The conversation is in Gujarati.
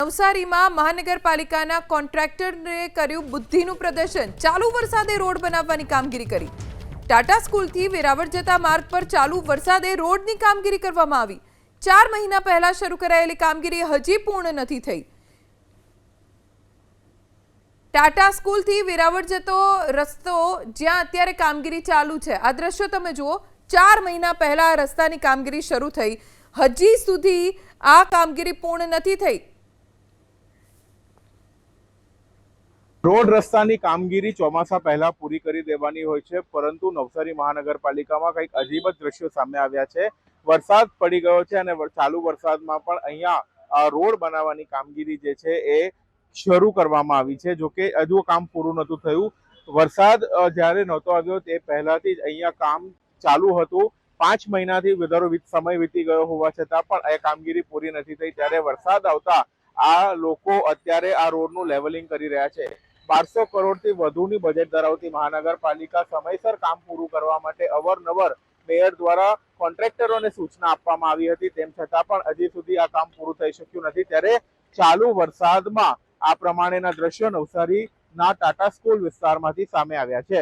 નવસારીમાં મહાનગરપાલિકાના કોન્ટ્રાક્ટરે કર્યું બુદ્ધિનું પ્રદર્શન। ચાલુ વરસાદે રોડ બનાવવાની કામગીરી કરી। ટાટા સ્કૂલથી વેરાવળ જતા માર્ગ પર ચાલુ વરસાદે રોડની કામગીરી કરવામાં આવી। 4 મહિના પહેલા શરૂ કરાયેલી કામગીરી હજી પૂર્ણ નથી થઈ। ટાટા સ્કૂલથી વેરાવળ જતો રસ્તો જ્યાં અત્યારે કામગીરી ચાલુ છે, આ દ્રશ્યો તમે જુઓ। 4 મહિના પહેલા રસ્તાની કામગીરી શરૂ થઈ, હજી સુધી આ કામગીરી પૂર્ણ નથી થઈ। રોડ રસ્તાની કામગીરી ચોમાસા પહેલા પૂરી કરી દેવાની હોય છે, પરંતુ નવસારી મહાનગરપાલિકામાં કંઈક અજીબ જ દ્રશ્યો સામે આવ્યા છે। વરસાદ પડી ગયો છે અને ચાલુ વરસાદમાં પણ અહીંયા રોડ બનાવવાની કામગીરી જે છે એ શરૂ કરવામાં આવી છે। જોકે હજુ કામ પૂરું નહોતું થયું। વરસાદ જ્યારે નહોતો આવ્યો તે પહેલાથી જ અહીંયા કામ ચાલુ હતું। 5 મહિનાથી વધારે સમય વીતી ગયો હોવા છતાં પણ એ કામગીરી પૂરી નથી થઈ। ત્યારે વરસાદ આવતા આ લોકો અત્યારે આ રોડનું લેવલિંગ કરી રહ્યા છે। 1200 કરોડથી વધુની બજેટ ધરાવતી મહાનગરપાલિકા સમયસર કામ પૂરું કરવા માટે અવારનવાર મેયર દ્વારા કોન્ટ્રાક્ટરોને સૂચના આપવામાં આવી હતી, તેમ છતાં પણ હજી સુધી આ કામ પૂરું થઈ શક્યું નથી। ત્યારે ચાલુ વરસાદમાં આ પ્રમાણેના દ્રશ્યો નવસારીના ટાટા સ્કૂલ વિસ્તારમાંથી સામે આવ્યા છે।